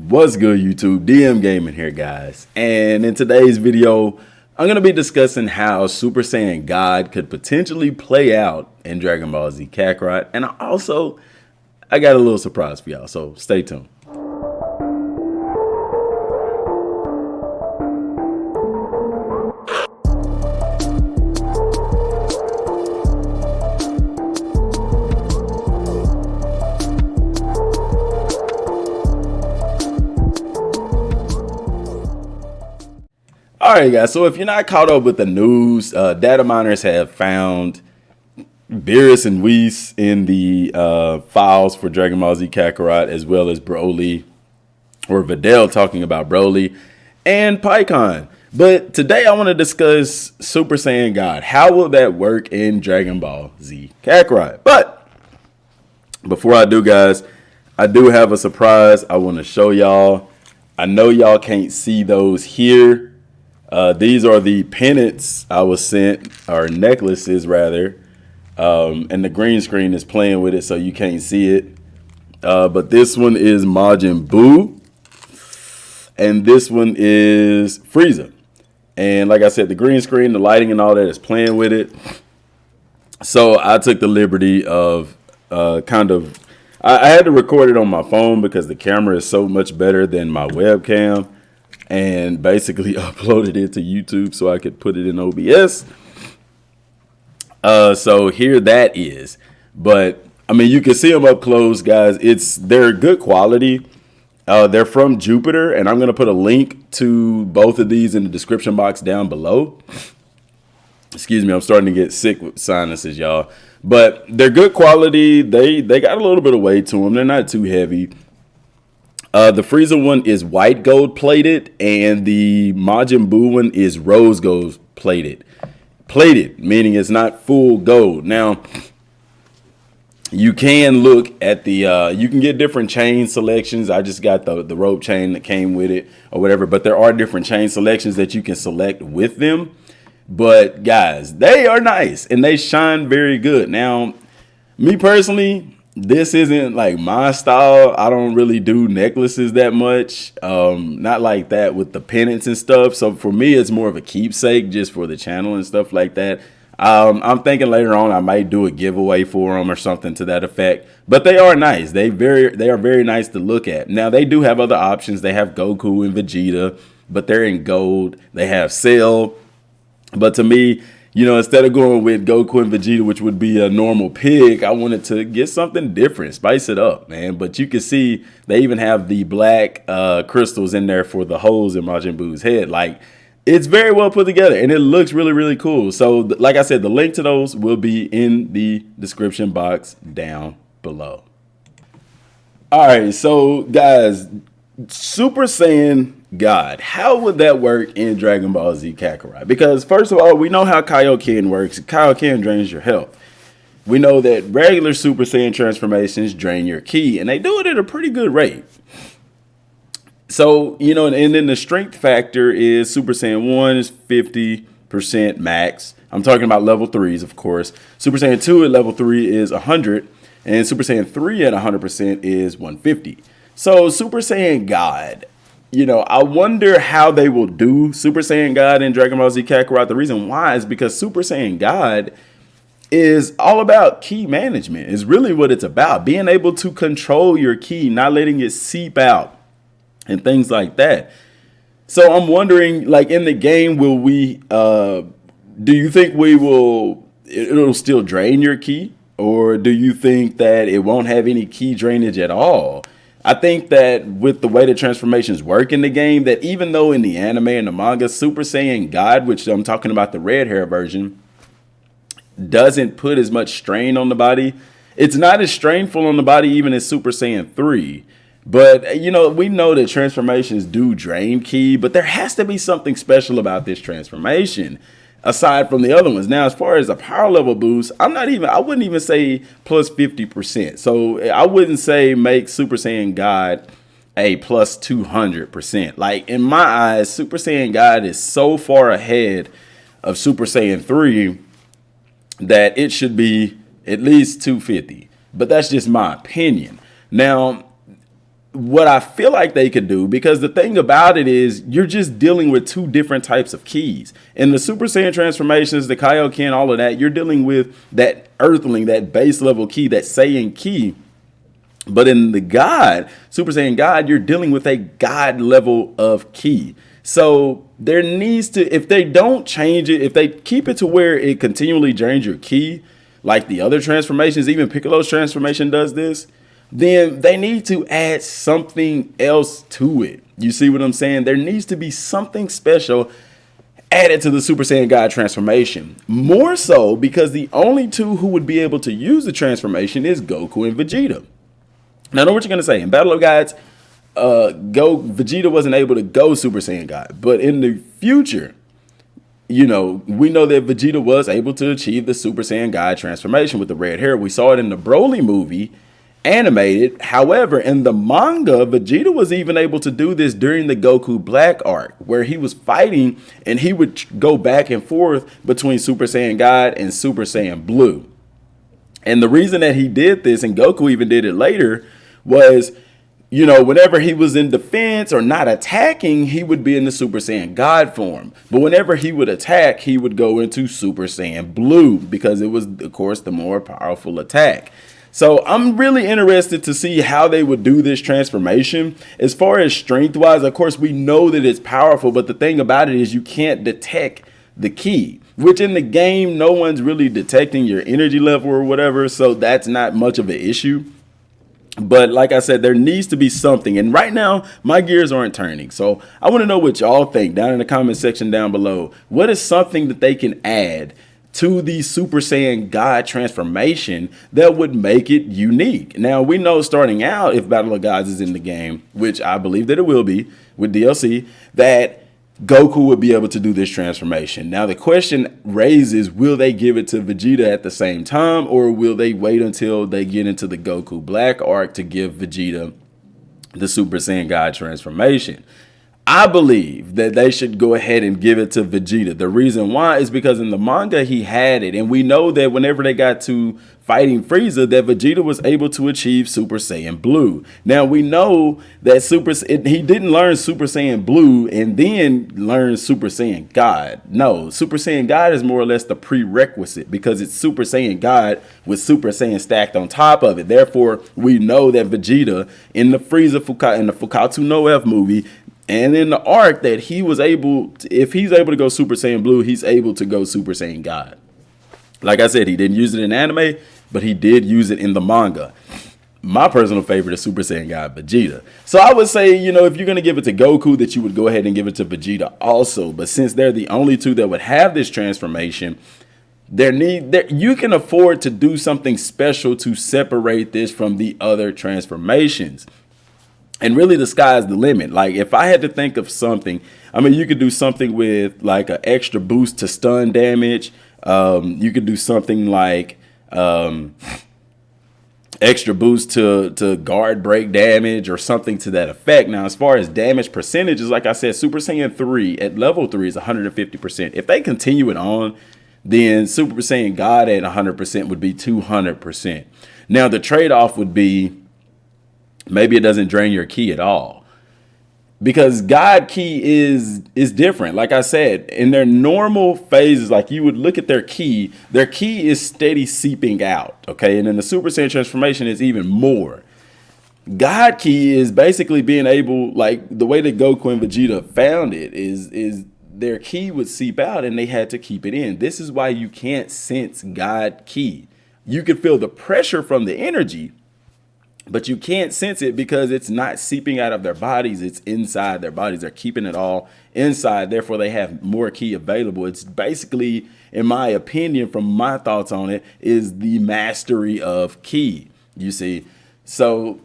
What's good, YouTube? Dmgaming here, guys. And in today's video, I'm going to be discussing how Super Saiyan God could potentially play out in Dragon Ball Z Kakarot. And I got a little surprise for y'all, so stay tuned. Alright guys, so if you're not caught up with the news, data miners have found Beerus and Whis in the files for Dragon Ball Z Kakarot, as well as Broly, or Videl talking about Broly, and Pikkon. But today I want to discuss Super Saiyan God. How will that work in Dragon Ball Z Kakarot? But before I do, guys, I do have a surprise I want to show y'all. I know y'all can't see those here. These are the pennants I was sent, or necklaces rather, and the green screen is playing with it so you can't see it. But this one is Majin Buu, and this one is Frieza. And like I said, the green screen, the lighting and all that is playing with it. So I took the liberty of I had to record it on my phone because the camera is so much better than my webcam, and basically uploaded it to YouTube so I could put it in OBS. So here that is. But I mean, you can see them up close, guys. They're good quality. They're from Jupiter, and I'm gonna put a link to both of these in the description box down below. Excuse me, I'm starting to get sick with sinuses, y'all. But they're good quality. They got a little bit of weight to them. They're not too heavy. The Frieza one is white gold plated, and the Majin Buu one is rose gold plated. Plated, meaning it's not full gold. Now, you can look at the, you can get different chain selections. I just got the rope chain that came with it or whatever, but there are different chain selections that you can select with them. But guys, they are nice and they shine very good. Now, me personally, this isn't like my style. I don't really do necklaces that much. Not like that with the pennants and stuff. So for me, it's more of a keepsake just for the channel and stuff like that. I'm thinking later on I might do a giveaway for them or something to that effect. But they are nice. They are very nice to look at. Now they do have other options. They have Goku and Vegeta, but they're in gold. They have Cell. But to me, you know, instead of going with Goku and Vegeta, which would be a normal pig, I wanted to get something different, spice it up, man. But you can see they even have the black crystals in there for the holes in Majin Buu's head. Like, it's very well put together, and it looks really, really cool. So, like I said, the link to those will be in the description box down below. All right, so guys, Super Saiyan God, how would that work in Dragon Ball Z Kakarot? Because first of all, we know how Kaioken works. Kaioken drains your health. We know that regular Super Saiyan transformations drain your ki, and they do it at a pretty good rate. So, you know, and then the strength factor is Super Saiyan 1 is 50% max. I'm talking about level 3s, of course. Super Saiyan 2 at level 3 is 100, and Super Saiyan 3 at 100% is 150. So Super Saiyan God, you know, I wonder how they will do Super Saiyan God in Dragon Ball Z Kakarot. The reason why is because Super Saiyan God is all about ki management. Is really what it's about. Being able to control your ki, not letting it seep out and things like that. So I'm wondering, like in the game, will we, do you think it'll still drain your ki? Or do you think that it won't have any ki drainage at all? I think that with the way the transformations work in the game, that even though in the anime and the manga, Super Saiyan God, which I'm talking about the red hair version, doesn't put as much strain on the body. It's not as strainful on the body even as Super Saiyan 3. But, you know, we know that transformations do drain ki, but there has to be something special about this transformation aside from the other ones. Now, as far as a power level boost, I wouldn't even say plus 50%. So I wouldn't say make Super Saiyan God a plus 200%. Like in my eyes, Super Saiyan God is so far ahead of Super Saiyan 3 that it should be at least 250. But that's just my opinion. Now, what I feel like they could do, because the thing about it is you're just dealing with two different types of keys. In the Super Saiyan transformations, the Kaioken, all of that, you're dealing with that Earthling, that base level key, that Saiyan key. But in the God, Super Saiyan God, you're dealing with a God level of key. So there needs to, if they don't change it, if they keep it to where it continually drains your key, like the other transformations, even Piccolo's transformation does this, then they need to add something else to it. You see what I'm saying? There needs to be something special added to the Super Saiyan God transformation. More so because the only two who would be able to use the transformation is Goku and Vegeta. Now, I know what you're going to say. In Battle of Gods, Vegeta wasn't able to go Super Saiyan God. But in the future, we know that Vegeta was able to achieve the Super Saiyan God transformation with the red hair. We saw it in the Broly movie, animated. However, in the manga, Vegeta was even able to do this during the Goku Black arc, where he was fighting and he would go back and forth between Super Saiyan God and Super Saiyan Blue. And the reason that he did this, and Goku even did it later, was, whenever he was in defense or not attacking, he would be in the Super Saiyan God form. But whenever he would attack, he would go into Super Saiyan Blue, because it was, of course, the more powerful attack. So I'm really interested to see how they would do this transformation. As far as strength wise, of course, we know that it's powerful, but the thing about it is you can't detect the key, which in the game, no one's really detecting your energy level or whatever. So that's not much of an issue. But like I said, there needs to be something. And right now, my gears aren't turning. So I want to know what y'all think down in the comment section down below. What is something that they can add to the Super Saiyan God transformation that would make it unique? Now, we know starting out, if Battle of Gods is in the game, which I believe that it will be with DLC, that Goku would be able to do this transformation. Now, the question raises, will they give it to Vegeta at the same time, or will they wait until they get into the Goku Black arc to give Vegeta the Super Saiyan God transformation? I believe that they should go ahead and give it to Vegeta. The reason why is because in the manga, he had it. And we know that whenever they got to fighting Frieza, that Vegeta was able to achieve Super Saiyan Blue. Now, we know that he didn't learn Super Saiyan Blue and then learn Super Saiyan God. No, Super Saiyan God is more or less the prerequisite, because it's Super Saiyan God with Super Saiyan stacked on top of it. Therefore, we know that Vegeta in the in the Fukatsu no F movie, and in the arc, that he was able to, if he's able to go Super Saiyan Blue, he's able to go Super Saiyan God. Like I said, he didn't use it in anime, but he did use it in the manga. My personal favorite is Super Saiyan God Vegeta. So I would say, if you're going to give it to Goku, that you would go ahead and give it to Vegeta also. But since they're the only two that would have this transformation, you can afford to do something special to separate this from the other transformations. And really, the sky's the limit. Like, if I had to think of something, you could do something with like an extra boost to stun damage. You could do something like extra boost to guard break damage or something to that effect. Now, as far as damage percentages, like I said, Super Saiyan 3 at level 3 is 150%. If they continue it on, then Super Saiyan God at 100% would be 200%. Now, the trade-off would be, maybe it doesn't drain your ki at all, because God ki is different. Like I said, in their normal phases, like you would look at their ki is steady seeping out. Okay. And then the Super Saiyan transformation is even more. God ki is basically being able, like the way that Goku and Vegeta found it is their ki would seep out and they had to keep it in. This is why you can't sense God ki. You can feel the pressure from the energy, but you can't sense it because it's not seeping out of their bodies. It's inside their bodies. They're keeping it all inside. Therefore, they have more ki available. It's basically, in my opinion, from my thoughts on it, is the mastery of ki, you see. So,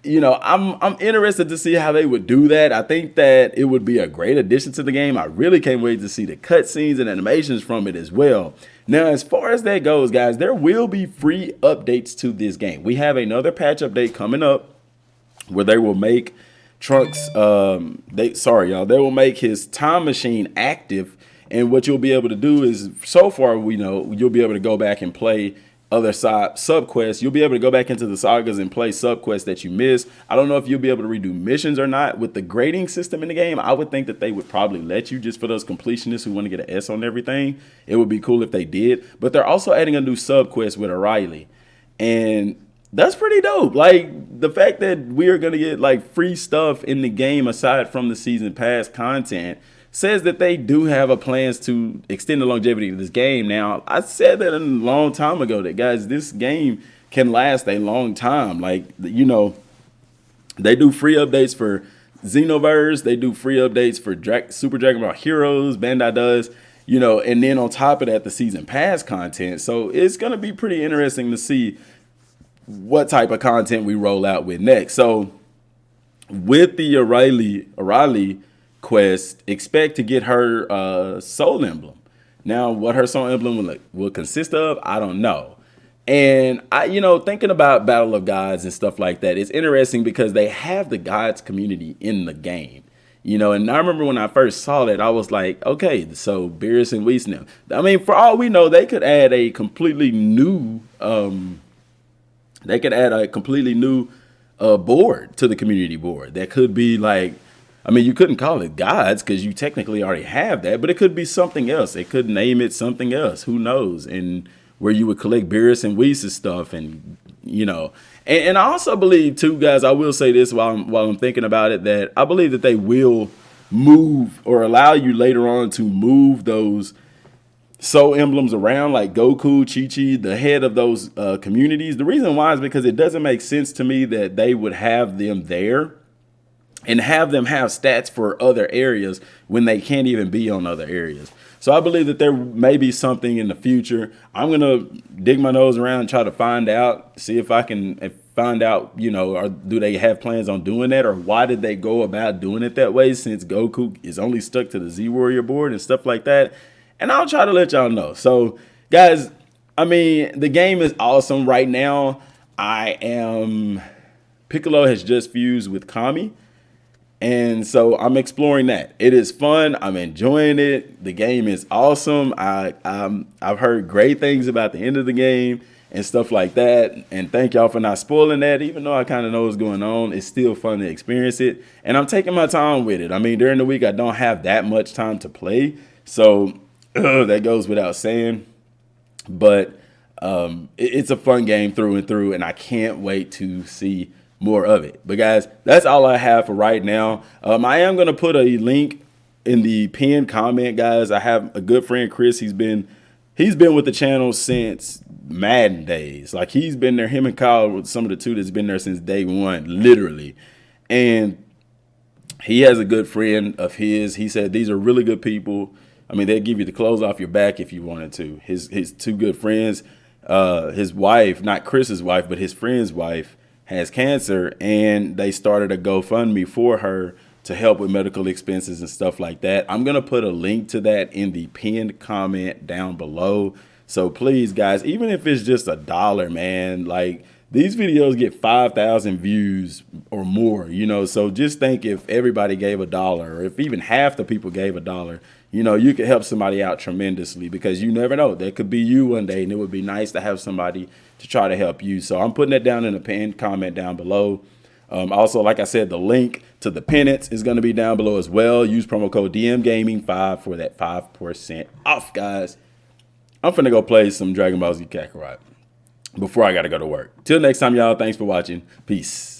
I'm interested to see how they would do that. I think that it would be a great addition to the game. I really can't wait to see the cutscenes and animations from it as well. Now, as far as that goes, guys, there will be free updates to this game. We have another patch update coming up where they will make Trunks, they will make his time machine active. And what you'll be able to do is, so far we know, you'll be able to go back and play other side sub quests. You'll be able to go back into the sagas and play sub quests that you missed. I don't know if you'll be able to redo missions or not. With the grading system in the game, I would think that they would probably let you, just for those completionists who want to get an S on everything. It would be cool if they did. But they're also adding a new sub quest with O'Reilly, and that's pretty dope. Like, the fact that we are going to get like free stuff in the game aside from the season pass content says that they do have a plans to extend the longevity of this game. Now, I said that a long time ago that, guys, this game can last a long time. Like, you know, they do free updates for Xenoverse. They do free updates for Super Dragon Ball Heroes. Bandai does, you know, and then on top of that, the season pass content. So it's going to be pretty interesting to see what type of content we roll out with next. So with the O'Reilly quest, expect to get her soul emblem. Now, what her soul emblem will consist of, I don't know. And I, you know, thinking about Battle of Gods and stuff like that, it's interesting because they have the Gods community in the game. You know, and I remember when I first saw that, I was like, okay, so Beerus and Whis now. I mean, for all we know, they could add a completely new board to the community board. That could be like, I mean, you couldn't call it Gods because you technically already have that, but it could be something else. They could name it something else. Who knows? And where you would collect Beerus and Whis stuff, and you know, and I also believe too, guys. I will say this while I'm thinking about it, that I believe that they will move or allow you later on to move those soul emblems around, like Goku, Chi-Chi, the head of those communities. The reason why is because it doesn't make sense to me that they would have them there and have them have stats for other areas when they can't even be on other areas. So I believe that there may be something in the future. I'm going to dig my nose around and try to find out, see if I can find out, you know, or do they have plans on doing that, or why did they go about doing it that way, since Goku is only stuck to the Z Warrior board and stuff like that. And I'll try to let y'all know. So, guys, I mean, the game is awesome right now. Piccolo has just fused with Kami. And so I'm exploring that. It is fun. I'm enjoying it. The game is awesome. I've heard great things about the end of the game and stuff like that. And thank y'all for not spoiling that. Even though I kind of know what's going on, it's still fun to experience it. And I'm taking my time with it. I mean, during the week, I don't have that much time to play. So that goes without saying. But it's a fun game through and through. And I can't wait to see more of it. But guys, that's all I have for right now. I am going to put a link in the pinned comment, guys. I have a good friend, Chris. He's been with the channel since Madden days. Like, he's been there. Him and Kyle were some of the two that's been there since day one, literally. And he has a good friend of his. He said these are really good people. I mean, they'd give you the clothes off your back if you wanted to. His two good friends, his wife, not Chris's wife, but his friend's wife, has cancer, and they started a GoFundMe for her to help with medical expenses and stuff like that. I'm going to put a link to that in the pinned comment down below. So please, guys, even if it's just $1, man, like, these videos get 5,000 views or more, you know, so just think if everybody gave $1, or if even half the people gave $1, you know, you could help somebody out tremendously, because you never know. That could be you one day, and it would be nice to have somebody to try to help you. So I'm putting it down in the pinned comment down below. Also, like I said, the link to the penance is going to be down below as well. Use promo code DMGaming5 for that 5% off, guys. I'm finna go play some Dragon Ball Z Kakarot before I got to go to work. Till next time, y'all. Thanks for watching. Peace.